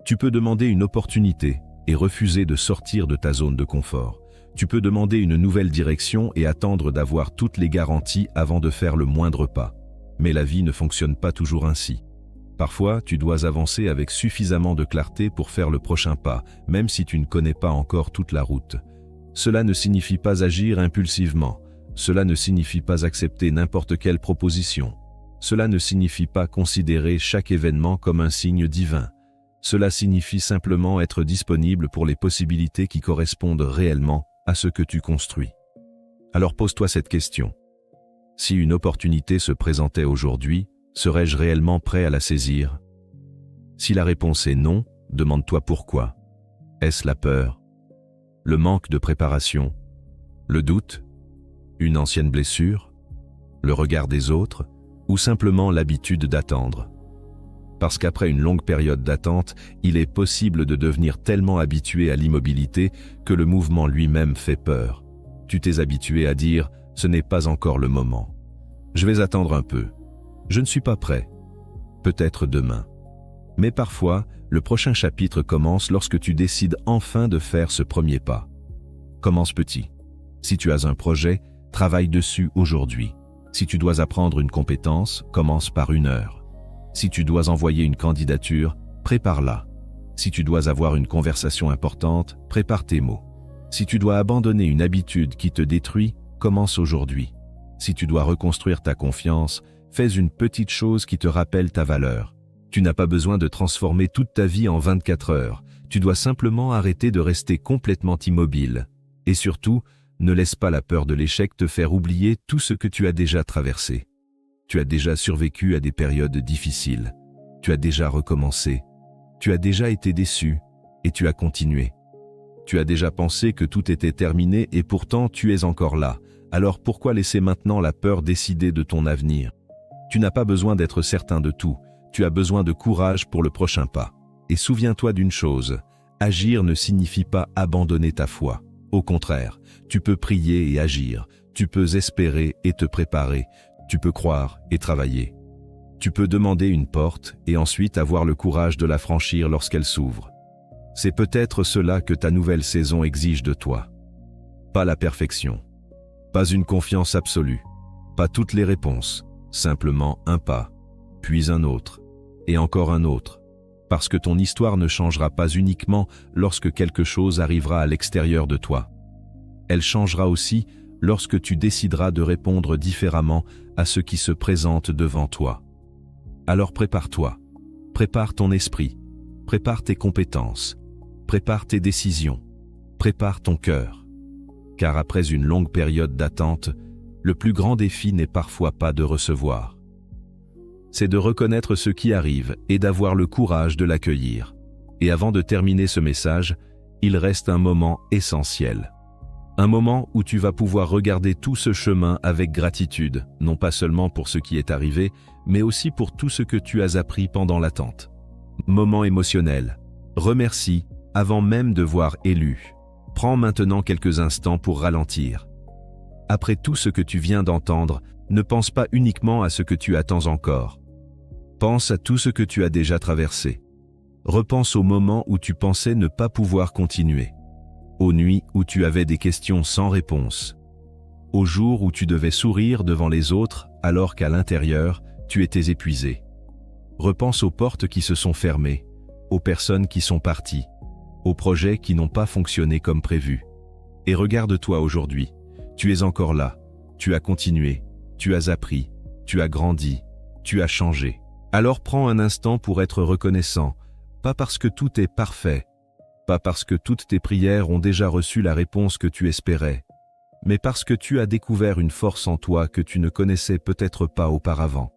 Tu peux demander une opportunité et refuser de sortir de ta zone de confort. Tu peux demander une nouvelle direction et attendre d'avoir toutes les garanties avant de faire le moindre pas. Mais la vie ne fonctionne pas toujours ainsi. Parfois, tu dois avancer avec suffisamment de clarté pour faire le prochain pas, même si tu ne connais pas encore toute la route. Cela ne signifie pas agir impulsivement. Cela ne signifie pas accepter n'importe quelle proposition. Cela ne signifie pas considérer chaque événement comme un signe divin. Cela signifie simplement être disponible pour les possibilités qui correspondent réellement à ce que tu construis. Alors pose-toi cette question. Si une opportunité se présentait aujourd'hui, serais-je réellement prêt à la saisir? Si la réponse est non, demande-toi pourquoi. Est-ce la peur? Le manque de préparation? Le doute? Une ancienne blessure? Le regard des autres? Ou simplement l'habitude d'attendre? Parce qu'après une longue période d'attente, il est possible de devenir tellement habitué à l'immobilité que le mouvement lui-même fait peur. Tu t'es habitué à dire « ce n'est pas encore le moment ». Je vais attendre un peu. Je ne suis pas prêt. Peut-être demain. Mais parfois, le prochain chapitre commence lorsque tu décides enfin de faire ce premier pas. Commence petit. Si tu as un projet, travaille dessus aujourd'hui. Si tu dois apprendre une compétence, commence par 1 heure. Si tu dois envoyer une candidature, prépare-la. Si tu dois avoir une conversation importante, prépare tes mots. Si tu dois abandonner une habitude qui te détruit, commence aujourd'hui. Si tu dois reconstruire ta confiance, fais une petite chose qui te rappelle ta valeur. Tu n'as pas besoin de transformer toute ta vie en 24 heures. Tu dois simplement arrêter de rester complètement immobile. Et surtout, ne laisse pas la peur de l'échec te faire oublier tout ce que tu as déjà traversé. Tu as déjà survécu à des périodes difficiles. Tu as déjà recommencé. Tu as déjà été déçu et tu as continué. Tu as déjà pensé que tout était terminé et pourtant tu es encore là. Alors pourquoi laisser maintenant la peur décider de ton avenir? Tu n'as pas besoin d'être certain de tout. Tu as besoin de courage pour le prochain pas. Et souviens-toi d'une chose, agir ne signifie pas abandonner ta foi. Au contraire, tu peux prier et agir. Tu peux espérer et te préparer. Tu peux croire et travailler. Tu peux demander une porte et ensuite avoir le courage de la franchir lorsqu'elle s'ouvre. C'est peut-être cela que ta nouvelle saison exige de toi. Pas la perfection, pas une confiance absolue, pas toutes les réponses, simplement un pas, puis un autre, et encore un autre. Parce que ton histoire ne changera pas uniquement lorsque quelque chose arrivera à l'extérieur de toi. Elle changera aussi lorsque tu décideras de répondre différemment à ce qui se présente devant toi. Alors prépare-toi. Prépare ton esprit. Prépare tes compétences. Prépare tes décisions. Prépare ton cœur. Car après une longue période d'attente, le plus grand défi n'est parfois pas de recevoir. C'est de reconnaître ce qui arrive et d'avoir le courage de l'accueillir. Et avant de terminer ce message, il reste un moment essentiel. Un moment où tu vas pouvoir regarder tout ce chemin avec gratitude, non pas seulement pour ce qui est arrivé, mais aussi pour tout ce que tu as appris pendant l'attente. Moment émotionnel. Remercie avant même de voir élu. Prends maintenant quelques instants pour ralentir. Après tout ce que tu viens d'entendre, ne pense pas uniquement à ce que tu attends encore. Pense à tout ce que tu as déjà traversé. Repense au moment où tu pensais ne pas pouvoir continuer. Aux nuits où tu avais des questions sans réponse. Aux jours où tu devais sourire devant les autres alors qu'à l'intérieur, tu étais épuisé. Repense aux portes qui se sont fermées, aux personnes qui sont parties, aux projets qui n'ont pas fonctionné comme prévu. Et regarde-toi aujourd'hui, tu es encore là, tu as continué, tu as appris, tu as grandi, tu as changé. Alors prends un instant pour être reconnaissant, pas parce que tout est parfait, pas parce que toutes tes prières ont déjà reçu la réponse que tu espérais, mais parce que tu as découvert une force en toi que tu ne connaissais peut-être pas auparavant.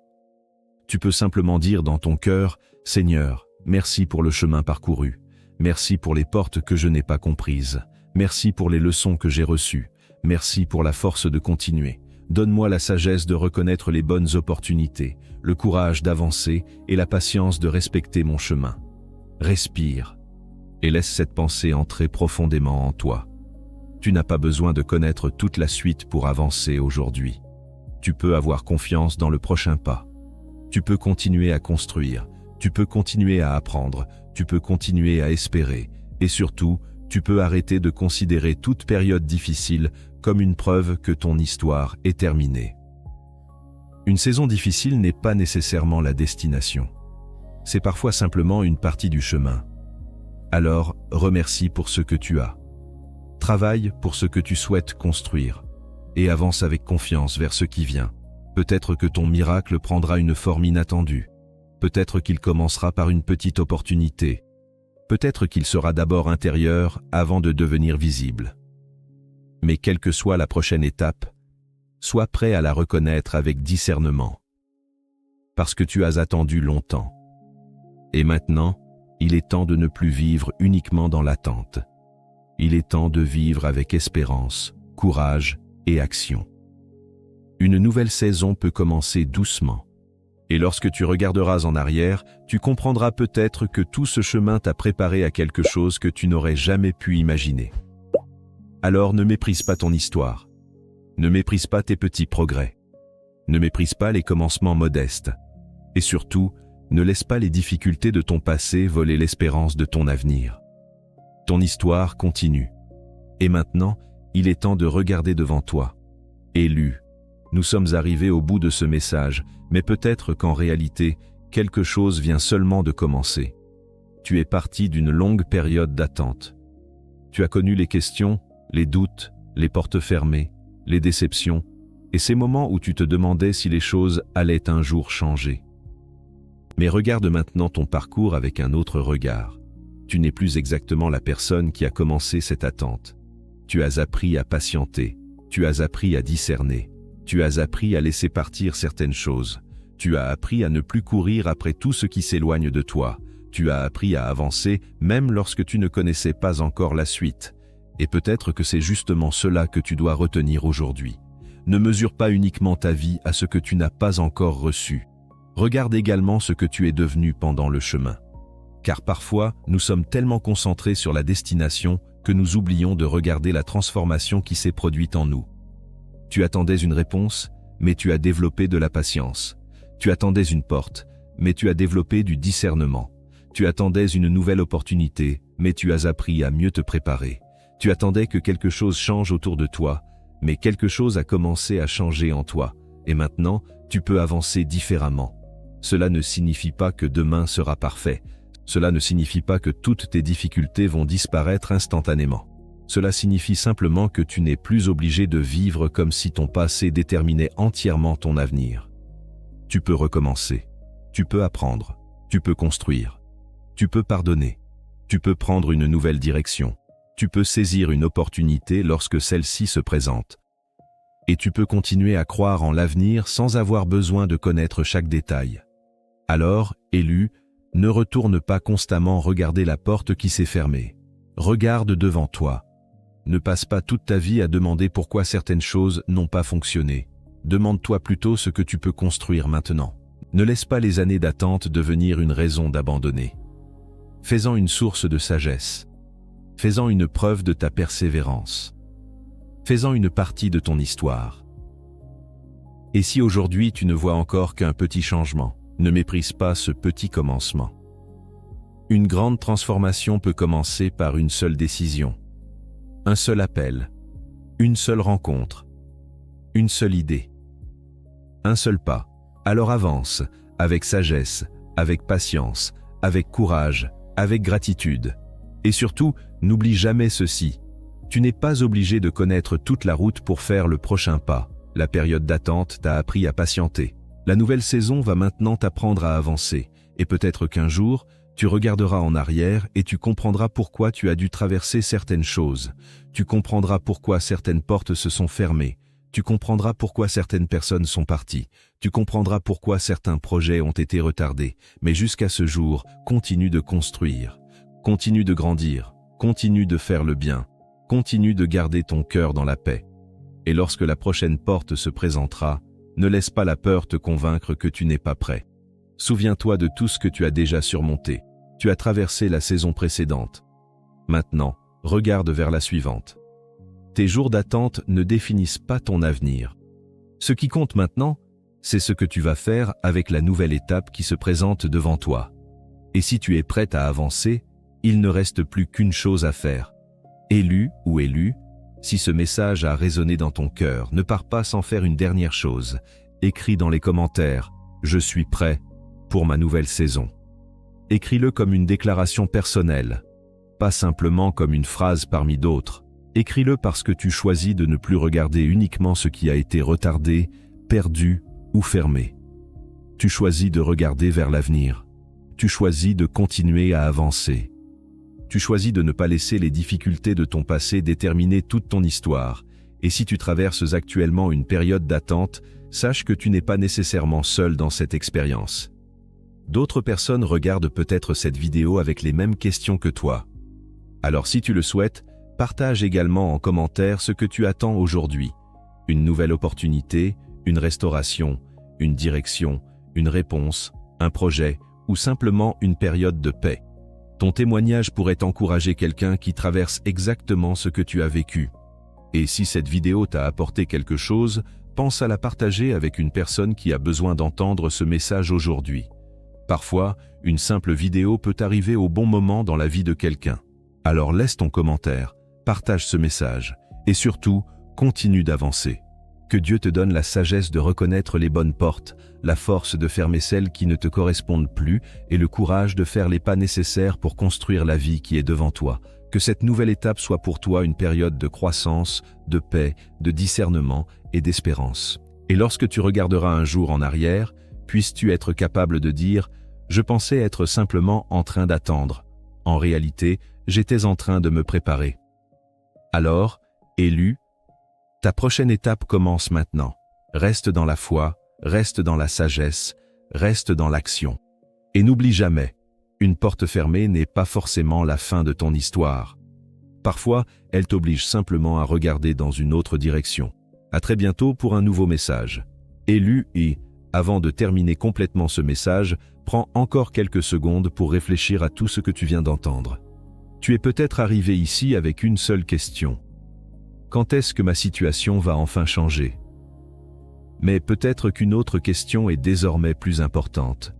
Tu peux simplement dire dans ton cœur, « Seigneur, merci pour le chemin parcouru, merci pour les portes que je n'ai pas comprises, merci pour les leçons que j'ai reçues, merci pour la force de continuer. Donne-moi la sagesse de reconnaître les bonnes opportunités, le courage d'avancer et la patience de respecter mon chemin. » Respire et laisse cette pensée entrer profondément en toi. Tu n'as pas besoin de connaître toute la suite pour avancer aujourd'hui. Tu peux avoir confiance dans le prochain pas. Tu peux continuer à construire, tu peux continuer à apprendre, tu peux continuer à espérer, et surtout, tu peux arrêter de considérer toute période difficile comme une preuve que ton histoire est terminée. Une saison difficile n'est pas nécessairement la destination. C'est parfois simplement une partie du chemin. Alors, remercie pour ce que tu as. Travaille pour ce que tu souhaites construire et avance avec confiance vers ce qui vient. Peut-être que ton miracle prendra une forme inattendue. Peut-être qu'il commencera par une petite opportunité. Peut-être qu'il sera d'abord intérieur avant de devenir visible. Mais quelle que soit la prochaine étape, sois prêt à la reconnaître avec discernement. Parce que tu as attendu longtemps. Et maintenant, il est temps de ne plus vivre uniquement dans l'attente. Il est temps de vivre avec espérance, courage et action. Une nouvelle saison peut commencer doucement. Et lorsque tu regarderas en arrière, tu comprendras peut-être que tout ce chemin t'a préparé à quelque chose que tu n'aurais jamais pu imaginer. Alors ne méprise pas ton histoire. Ne méprise pas tes petits progrès. Ne méprise pas les commencements modestes. Et surtout, ne laisse pas les difficultés de ton passé voler l'espérance de ton avenir. Ton histoire continue. Et maintenant, il est temps de regarder devant toi. Élu, nous sommes arrivés au bout de ce message, mais peut-être qu'en réalité, quelque chose vient seulement de commencer. Tu es parti d'une longue période d'attente. Tu as connu les questions, les doutes, les portes fermées, les déceptions, et ces moments où tu te demandais si les choses allaient un jour changer. Mais regarde maintenant ton parcours avec un autre regard. Tu n'es plus exactement la personne qui a commencé cette attente. Tu as appris à patienter, tu as appris à discerner, tu as appris à laisser partir certaines choses, tu as appris à ne plus courir après tout ce qui s'éloigne de toi, tu as appris à avancer même lorsque tu ne connaissais pas encore la suite. Et peut-être que c'est justement cela que tu dois retenir aujourd'hui. Ne mesure pas uniquement ta vie à ce que tu n'as pas encore reçu. Regarde également ce que tu es devenu pendant le chemin. Car parfois, nous sommes tellement concentrés sur la destination que nous oublions de regarder la transformation qui s'est produite en nous. Tu attendais une réponse, mais tu as développé de la patience. Tu attendais une porte, mais tu as développé du discernement. Tu attendais une nouvelle opportunité, mais tu as appris à mieux te préparer. Tu attendais que quelque chose change autour de toi, mais quelque chose a commencé à changer en toi. Et maintenant, tu peux avancer différemment. Cela ne signifie pas que demain sera parfait. Cela ne signifie pas que toutes tes difficultés vont disparaître instantanément. Cela signifie simplement que tu n'es plus obligé de vivre comme si ton passé déterminait entièrement ton avenir. Tu peux recommencer. Tu peux apprendre, tu peux construire, tu peux pardonner, tu peux prendre une nouvelle direction, tu peux saisir une opportunité lorsque celle-ci se présente. Et tu peux continuer à croire en l'avenir sans avoir besoin de connaître chaque détail. Alors, élu, ne retourne pas constamment regarder la porte qui s'est fermée. Regarde devant toi. Ne passe pas toute ta vie à demander pourquoi certaines choses n'ont pas fonctionné. Demande-toi plutôt ce que tu peux construire maintenant. Ne laisse pas les années d'attente devenir une raison d'abandonner. Fais-en une source de sagesse. Fais-en une preuve de ta persévérance. Fais-en une partie de ton histoire. Et si aujourd'hui tu ne vois encore qu'un petit changement, ne méprise pas ce petit commencement. Une grande transformation peut commencer par une seule décision, un seul appel, une seule rencontre, une seule idée, un seul pas. Alors avance, avec sagesse, avec patience, avec courage, avec gratitude. Et surtout, n'oublie jamais ceci. Tu n'es pas obligé de connaître toute la route pour faire le prochain pas. La période d'attente t'a appris à patienter. La nouvelle saison va maintenant t'apprendre à avancer. Et peut-être qu'un jour, tu regarderas en arrière et tu comprendras pourquoi tu as dû traverser certaines choses. Tu comprendras pourquoi certaines portes se sont fermées. Tu comprendras pourquoi certaines personnes sont parties. Tu comprendras pourquoi certains projets ont été retardés. Mais jusqu'à ce jour, continue de construire. Continue de grandir. Continue de faire le bien. Continue de garder ton cœur dans la paix. Et lorsque la prochaine porte se présentera, ne laisse pas la peur te convaincre que tu n'es pas prêt. Souviens-toi de tout ce que tu as déjà surmonté. Tu as traversé la saison précédente. Maintenant, regarde vers la suivante. Tes jours d'attente ne définissent pas ton avenir. Ce qui compte maintenant, c'est ce que tu vas faire avec la nouvelle étape qui se présente devant toi. Et si tu es prête à avancer, il ne reste plus qu'une chose à faire. Élu ou élue, si ce message a résonné dans ton cœur, ne pars pas sans faire une dernière chose. Écris dans les commentaires « Je suis prêt pour ma nouvelle saison ». Écris-le comme une déclaration personnelle, pas simplement comme une phrase parmi d'autres. Écris-le parce que tu choisis de ne plus regarder uniquement ce qui a été retardé, perdu ou fermé. Tu choisis de regarder vers l'avenir. Tu choisis de continuer à avancer. Tu choisis de ne pas laisser les difficultés de ton passé déterminer toute ton histoire. Et si tu traverses actuellement une période d'attente, sache que tu n'es pas nécessairement seul dans cette expérience. D'autres personnes regardent peut-être cette vidéo avec les mêmes questions que toi. Alors si tu le souhaites, partage également en commentaire ce que tu attends aujourd'hui. Une nouvelle opportunité, une restauration, une direction, une réponse, un projet ou simplement une période de paix. Ton témoignage pourrait encourager quelqu'un qui traverse exactement ce que tu as vécu. Et si cette vidéo t'a apporté quelque chose, pense à la partager avec une personne qui a besoin d'entendre ce message aujourd'hui. Parfois, une simple vidéo peut arriver au bon moment dans la vie de quelqu'un. Alors laisse ton commentaire, partage ce message et surtout, continue d'avancer. Que Dieu te donne la sagesse de reconnaître les bonnes portes, la force de fermer celles qui ne te correspondent plus et le courage de faire les pas nécessaires pour construire la vie qui est devant toi. Que cette nouvelle étape soit pour toi une période de croissance, de paix, de discernement et d'espérance. Et lorsque tu regarderas un jour en arrière, puisses-tu être capable de dire « Je pensais être simplement en train d'attendre. En réalité, j'étais en train de me préparer. » Alors, élu, ta prochaine étape commence maintenant. Reste dans la foi, reste dans la sagesse, reste dans l'action. Et n'oublie jamais, une porte fermée n'est pas forcément la fin de ton histoire. Parfois, elle t'oblige simplement à regarder dans une autre direction. À très bientôt pour un nouveau message. Élu et, avant de terminer complètement ce message, prends encore quelques secondes pour réfléchir à tout ce que tu viens d'entendre. Tu es peut-être arrivé ici avec une seule question. Quand est-ce que ma situation va enfin changer? Mais peut-être qu'une autre question est désormais plus importante.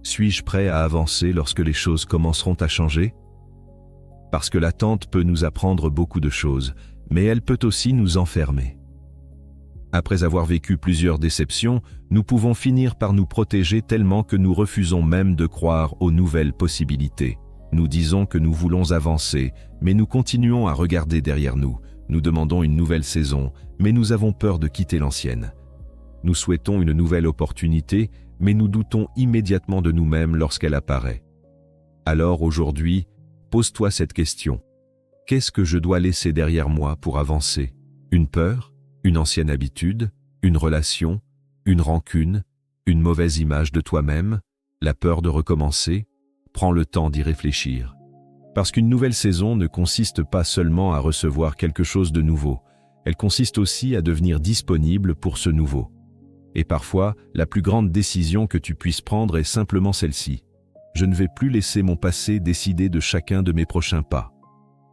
Suis-je prêt à avancer lorsque les choses commenceront à changer? Parce que l'attente peut nous apprendre beaucoup de choses, mais elle peut aussi nous enfermer. Après avoir vécu plusieurs déceptions, nous pouvons finir par nous protéger tellement que nous refusons même de croire aux nouvelles possibilités. Nous disons que nous voulons avancer, mais nous continuons à regarder derrière nous. Nous demandons une nouvelle saison, mais nous avons peur de quitter l'ancienne. Nous souhaitons une nouvelle opportunité, mais nous doutons immédiatement de nous-mêmes lorsqu'elle apparaît. Alors aujourd'hui, pose-toi cette question. Qu'est-ce que je dois laisser derrière moi pour avancer? Une peur? Une ancienne habitude? Une relation? Une rancune? Une mauvaise image de toi-même? La peur de recommencer? Prends le temps d'y réfléchir. Parce qu'une nouvelle saison ne consiste pas seulement à recevoir quelque chose de nouveau, elle consiste aussi à devenir disponible pour ce nouveau. Et parfois, la plus grande décision que tu puisses prendre est simplement celle-ci. Je ne vais plus laisser mon passé décider de chacun de mes prochains pas.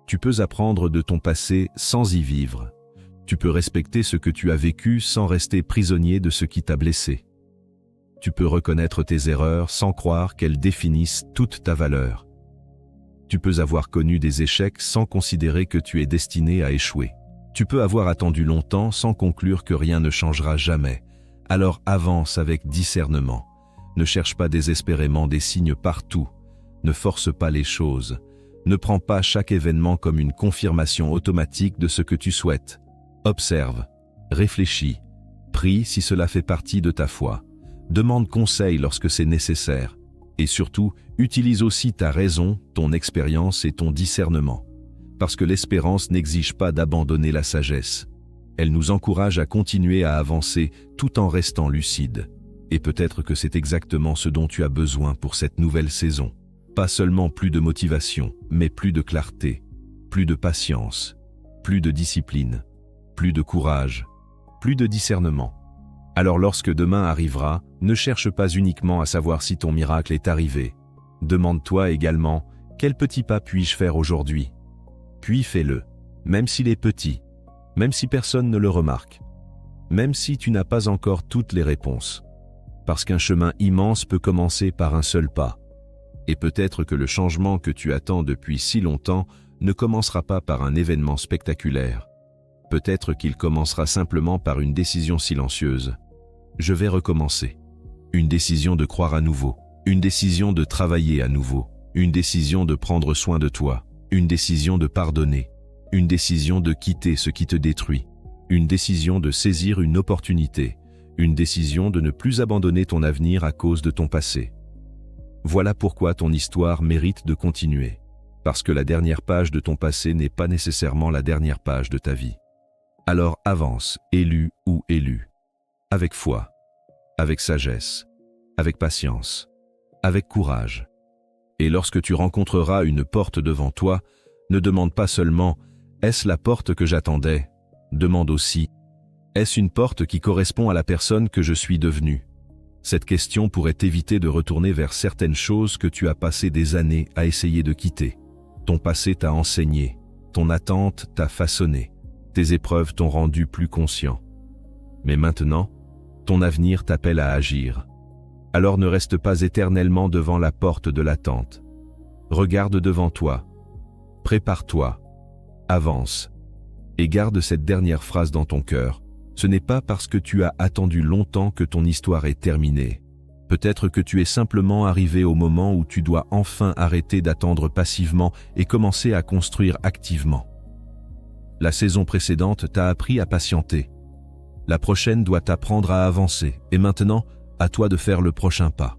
Tu peux apprendre de ton passé sans y vivre. Tu peux respecter ce que tu as vécu sans rester prisonnier de ce qui t'a blessé. Tu peux reconnaître tes erreurs sans croire qu'elles définissent toute ta valeur. Tu peux avoir connu des échecs sans considérer que tu es destiné à échouer. Tu peux avoir attendu longtemps sans conclure que rien ne changera jamais. Alors avance avec discernement. Ne cherche pas désespérément des signes partout. Ne force pas les choses. Ne prends pas chaque événement comme une confirmation automatique de ce que tu souhaites. Observe, réfléchis, prie si cela fait partie de ta foi. Demande conseil lorsque c'est nécessaire. Et surtout, utilise aussi ta raison, ton expérience et ton discernement. Parce que l'espérance n'exige pas d'abandonner la sagesse. Elle nous encourage à continuer à avancer tout en restant lucide. Et peut-être que c'est exactement ce dont tu as besoin pour cette nouvelle saison. Pas seulement plus de motivation, mais plus de clarté, plus de patience, plus de discipline, plus de courage, plus de discernement. Alors lorsque demain arrivera, ne cherche pas uniquement à savoir si ton miracle est arrivé. Demande-toi également, quel petit pas puis-je faire aujourd'hui? Puis fais-le, même s'il est petit, même si personne ne le remarque, même si tu n'as pas encore toutes les réponses. Parce qu'un chemin immense peut commencer par un seul pas. Et peut-être que le changement que tu attends depuis si longtemps ne commencera pas par un événement spectaculaire. Peut-être qu'il commencera simplement par une décision silencieuse. Je vais recommencer. Une décision de croire à nouveau. Une décision de travailler à nouveau. Une décision de prendre soin de toi. Une décision de pardonner. Une décision de quitter ce qui te détruit. Une décision de saisir une opportunité. Une décision de ne plus abandonner ton avenir à cause de ton passé. Voilà pourquoi ton histoire mérite de continuer. Parce que la dernière page de ton passé n'est pas nécessairement la dernière page de ta vie. Alors avance, élu ou élu. Avec foi, avec sagesse, avec patience, avec courage. Et lorsque tu rencontreras une porte devant toi, ne demande pas seulement « Est-ce la porte que j'attendais ?» Demande aussi « Est-ce une porte qui correspond à la personne que je suis devenue ?» Cette question pourrait t'éviter de retourner vers certaines choses que tu as passé des années à essayer de quitter. Ton passé t'a enseigné, ton attente t'a façonné, tes épreuves t'ont rendu plus conscient. Mais maintenant, ton avenir t'appelle à agir. Alors ne reste pas éternellement devant la porte de l'attente. Regarde devant toi, prépare-toi, avance, et garde cette dernière phrase dans ton cœur. Ce n'est pas parce que tu as attendu longtemps que ton histoire est terminée. Peut-être que tu es simplement arrivé au moment où tu dois enfin arrêter d'attendre passivement et commencer à construire activement. La saison précédente t'a appris à patienter. La prochaine doit t'apprendre à avancer, et maintenant, à toi de faire le prochain pas.